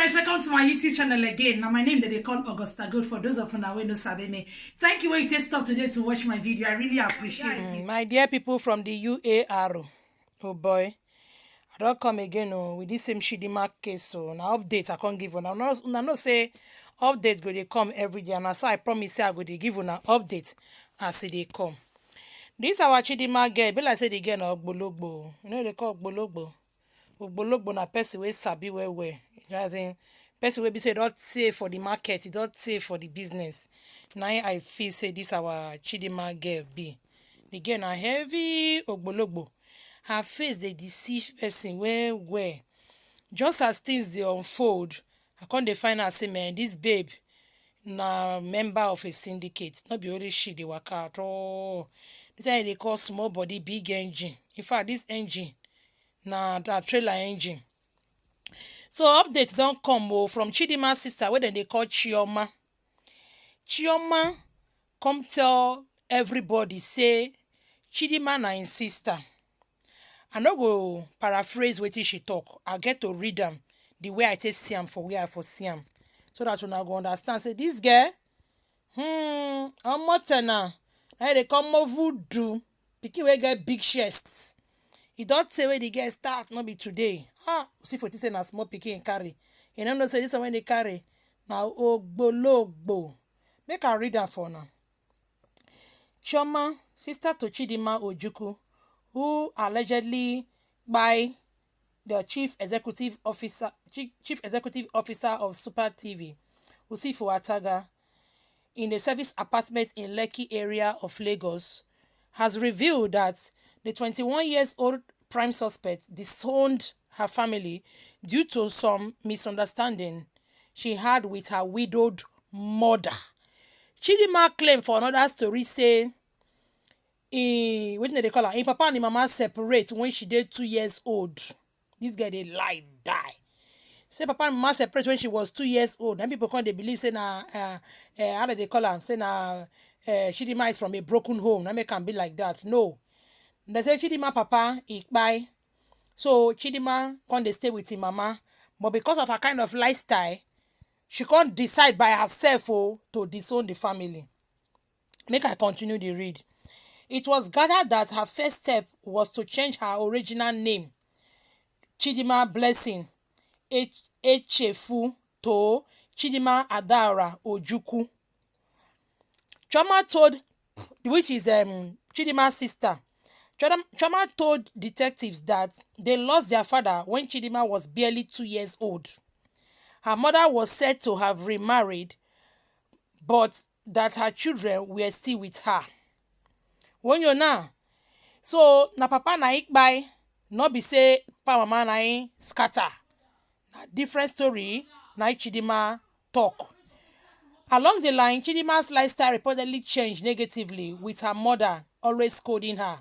guys, welcome to my YouTube channel again. Now my name that they call Augusta Good for those of you who know sabi me. Thank you for you take stop today to watch my video. I really appreciate it. My dear people from the UAR, oh boy, I don't come again with this same Chidinma case. So now update I can't give you. Now no say update go they come every day, and as I promise say I go they give you an update as they come. This our Chidinma girl, be like say the girl na ogbologbo. You know they call ogbologbo. Ogbologbo na person wey sabi well. As in person wey be say don't say for the market, don't say for the business. Now I feel say this our Chidinma girl be. The girl na heavy ogbologbo. Her face dey deceive person well. Just as things dey unfold, I come dey find out say man, this babe na member of a syndicate. No be only she dey waka at all. This one they call small body big engine. In fact, this engine na that trailer engine. So update don come from Chidinma sister wey dem dey call Chioma. Chioma come tell everybody say Chidinma na im sister. I no go paraphrase wetin she talk. I get to read am the way I take see am for where I for see am, so that una go understand say this girl omotena na dey come more voodoo pikin wey get big chest. E don tey wey the girl start, no be today. See for say na small pikin carry. You no know say this one wey dey carry na ogbologbo. Make I read am for una. Chioma, sister to Chidinma Ojukwu, who allegedly by the chief executive officer of Super TV, Usifu Ataga, in a service apartment in Lekki area of Lagos, has revealed that the 21-year-old prime suspect disowned her family due to some misunderstanding she had with her widowed mother. Chidinma claimed for another story say wetin they call her, im papa and im mama separate when she dey 2 years old. This girl dey lie die. Say papa and mama separate when she was 2 years old. Then people come dey believe say na how they call am, say na Chidinma is from a broken home. That make am be like that. No. They say Chidinma papa he kpai. So Chidinma come dey stay with im mama, but because of her kind of lifestyle, she can't decide by herself to disown the family. Make I continue the read. It was gathered that her first step was to change her original name, Chidinma Blessing Echefu, to Chidinma Adaora Ojukwu. Chioma told, which is Chidinma's sister, Chioma told detectives that they lost their father when Chidinma was barely 2 years old. Her mother was said to have remarried, but that her children were still with her. When you know, so na papa na ikbai, no be say papa mama na scatter. Na different story na Chidinma talk. Along the line, Chidinma's lifestyle reportedly changed negatively, with her mother always scolding her.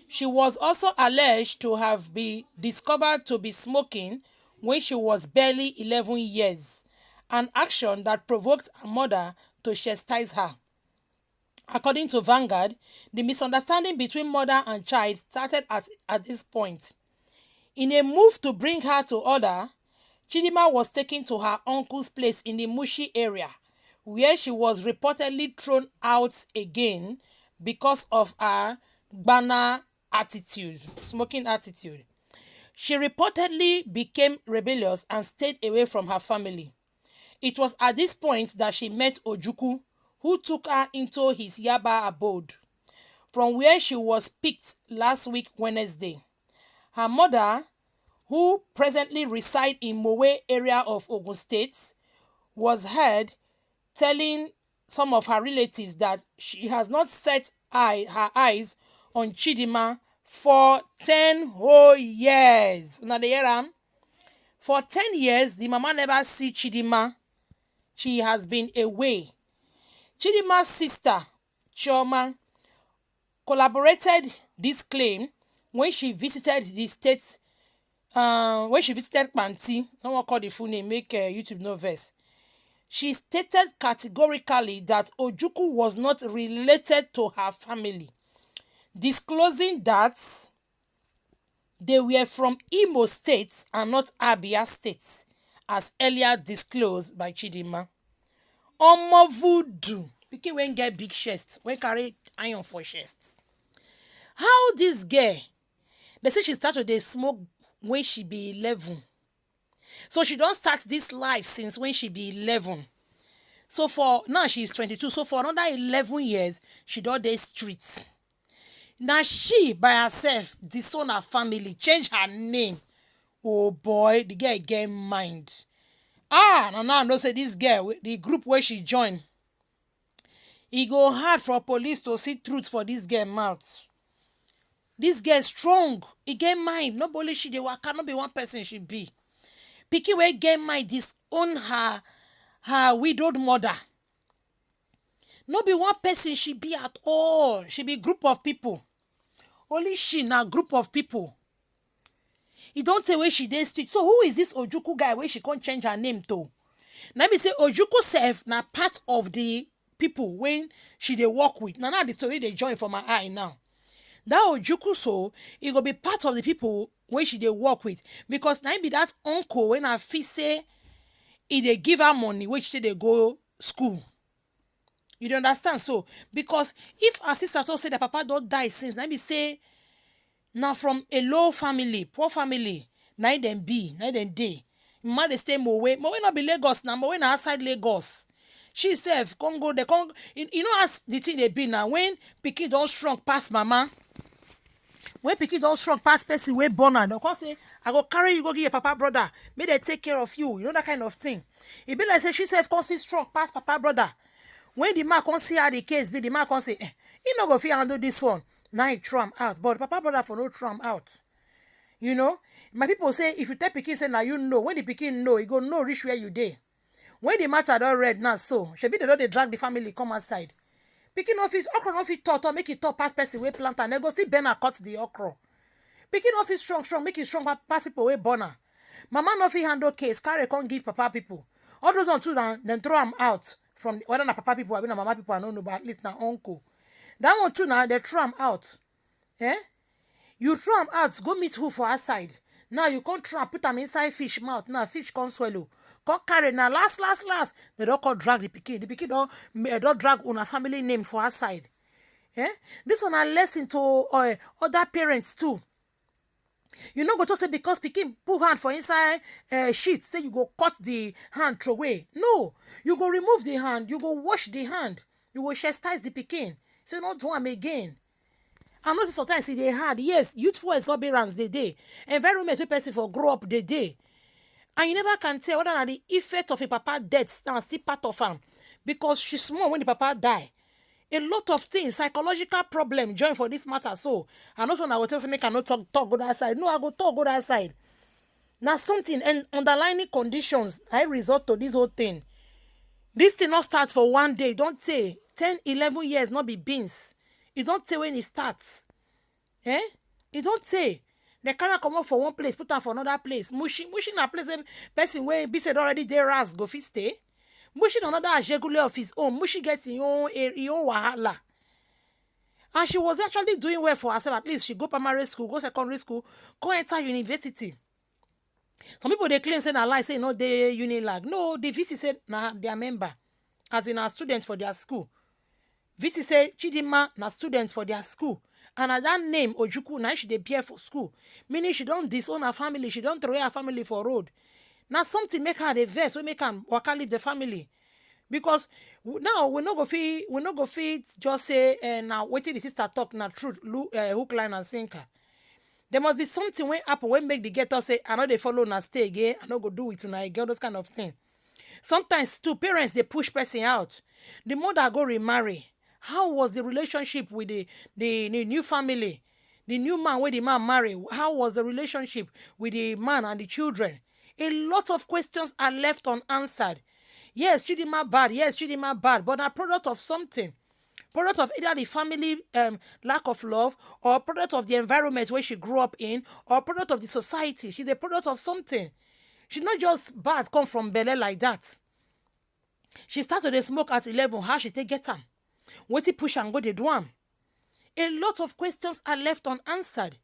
She was also alleged to have been discovered to be smoking when she was barely 11 years, an action that provoked her mother to chastise her. According to Vanguard, the misunderstanding between mother and child started at this point. In a move to bring her to order, Chidinma was taken to her uncle's place in the Mushi area, where she was reportedly thrown out again because of her gbana attitude, smoking attitude. She reportedly became rebellious and stayed away from her family. It was at this point that she met Ojukwu, who took her into his Yaba abode, from where she was picked last week Wednesday. Her mother, who presently resides in Mowe area of Ogun State, was heard telling some of her relatives that she has not set her eyes on Chidinma for 10 whole years. Now they hear am? For 10 years, the mama never see Chidinma. She has been away. Chidinma's sister, Chioma, corroborated this claim when she visited the state, when she visited Kpanti. No one call the full name, make YouTube no verse. She stated categorically that Ojukwu was not related to her family, disclosing that they were from Imo State and not Abia State, as earlier disclosed by Chidinma. Omo voodoo pikin wey get big chest, wey carry iron for chest. How dis girl, they say she start to dey smoke when she be 11. So she don start dis life since when she be 11. So for now she is 22. So for another 11 years, she don dey street. Na she by herself disown her family, change her name. Oh boy, the girl get mind. Now I know say dis girl, the group wey she join, e go hard for police to see truth for dis girl mouth. Dis girl strong, e get mind. No be only she dey waka, no be one person she be. Pikin wey get mind disown her widowed mother. No be one person she be at all. She be group of people. Only she na group of people. E don tey wey she dey street. So who is this Ojukwu guy wey she come change her name to? Na be say Ojukwu sef na part of the people wey she dey work with. Na the story dey join for my eye now. That Ojukwu so, e go be part of the people wey she dey work with, because na be that uncle wey na fit say e dey give her money wey she dey go school. You dey understand? So because if her sister talk say that papa don die since, na be say na from a low family, poor family, na dem be, na dem dey. Mama dey stay Mowe no be Lagos na, Mowe na outside Lagos. She sef come go there, come you know as the thing dey be now. When pikin don strong pass mama, when pikin don strong pass person wey born am, dem come say I go carry you go give your papa brother, make dem take care of you. You know that kind of thing. E be like say she sef come still strong pass papa brother. When the man come see how the case be, the man come say he no go fit handle this one. Now he throw am out, but papa brother for no throw am out. You know, my people say if you tell pikin say na you know, when the pikin know, he go know reach where you dey. When the matter don red now, so shebi they don dey drag the family come outside. Pikin no fit, okra no fit talk make e talk pass person wey plant am. They go still bend and cut the okra. Pikin no fit strong make e strong pass people wey born am. Mama no fit handle case, carry come give papa people. All those on too, then throw am out from whether na papa people or na mama people, I don't know, but at least na uncle. That one too now, they throw am out. You throw am out, go meet who for outside. Now you come throw am, put am inside fish mouth. Now fish come swallow. Come carry. Now last. They don't come drag the pikin. The pikin don't drag una family name for outside. This one a lesson to other parents too. You no go to say because pikin put hand for inside sheet, say you go cut the hand throw away. No, you go remove the hand, you go wash the hand, you go chastise the pikin, so you not do am again. I know sometimes e dey hard. Yes, youthful exuberance dey. Environment wey person for grow up dey. And you never can tell whether na the effect of a papa death now still part of am, because she small when the papa die. A lot of things, psychological problem join for this matter. So I know so I go tell you make I no talk go that side. No, I go talk go that side. Now something and underlying conditions I resort to this whole thing. This thing not starts for one day. Don't say 10, 11 years not be beans. It don't say when it starts. It don't say. They cannot come up for one place, put am for another place. Mushi na place person wey be said already dey ras go fit stay. Mushi another ajegule of his own. Mushi gets his own wahala. And she was actually doing well for herself. At least she go primary school, go secondary school, go enter university. Some people they claim say na lie, say no they Unilag. No, the VC said na their member, as in a student for their school. VC say Chidinma na student for their school. And at that name Ojukwu na she dey bear for school. Meaning she don't disown her family, she don't throw her family for road. Now something make her the verse, we make her waka leave the family. Because now we no go fit just say now waiting the sister talk na truth, hook, line and sinker. There must be something when happen when make the getter say I know they follow na stay again, I no go do it tonight, get those kind of thing. Sometimes too parents they push person out. The mother go remarry. How was the relationship with the new family? The new man where the man marry, how was the relationship with the man and the children? A lot of questions are left unanswered. Yes, Chidinma bad, but a product of something. Product of either the family lack of love, or product of the environment where she grew up in, or product of the society. She's a product of something. She's not just bad come from Bele like that. She started to smoke at 11. How she take get am? Wetin push and go dey do am? A lot of questions are left unanswered.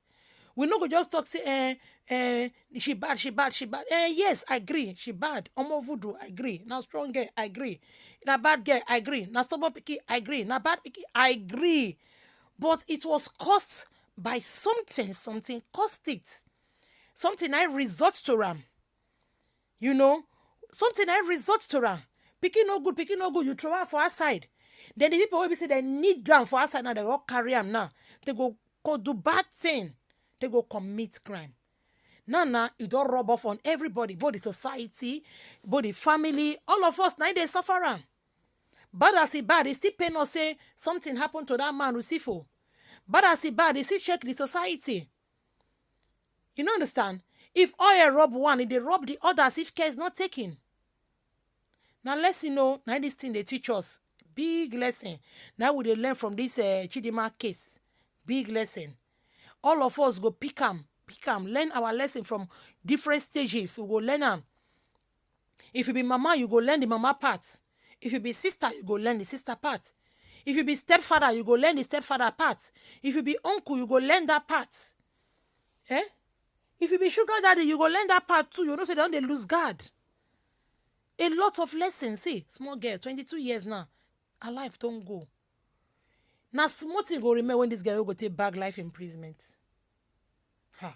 We no go just talk say she bad. Yes, I agree. She bad. Omo voodoo, I agree. Now strong girl, I agree. Na bad girl, I agree. Na stubborn picky, I agree. Na bad picky, I agree. But it was caused by something. Something caused it. Something I resort to am. You know, something I resort to am. Pikin no good, you throw her for outside. Then the people will be say they need ground for outside now, they all carry am now. They go do bad thing. They go commit crime. Now, it don't rub off on everybody, both the society, both the family, all of us, now they suffer am. Bad as he bad, he still pain us say something happened to that man Lucifo. Bad as he bad, he still check the society. You know, understand? If oil rob one, they rob the other as if care is not taken. Now let's now this thing they teach us. Big lesson. Now we they learn from this Chidima case. Big lesson. All of us go pick them, learn our lesson from different stages. We go learn them. If you be mama, you go learn the mama part. If you be sister, you go learn the sister part. If you be stepfather, you go learn the stepfather part. If you be uncle, you go learn that part. Eh? If you be sugar daddy, you go learn that part too. You know, so they don't lose guard. A lot of lessons. See, small girl, 22 years now. Her life don't go. Now, small thing go remember when this girl will go take back life imprisonment. Ha.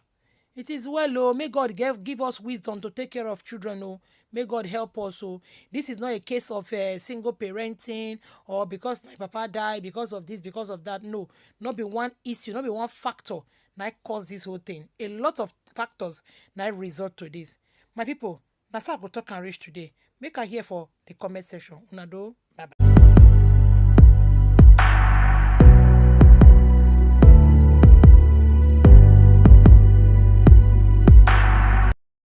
It is well, oh. May God give us wisdom to take care of children, oh. May God help us, oh. This is not a case of single parenting or because my papa died, because of this, because of that. No. Not be one issue, not be one factor that cause this whole thing. A lot of factors that result to this. My people, that's how I go talk and reach today. Make her hear for the comment section. Una do. Bye-bye.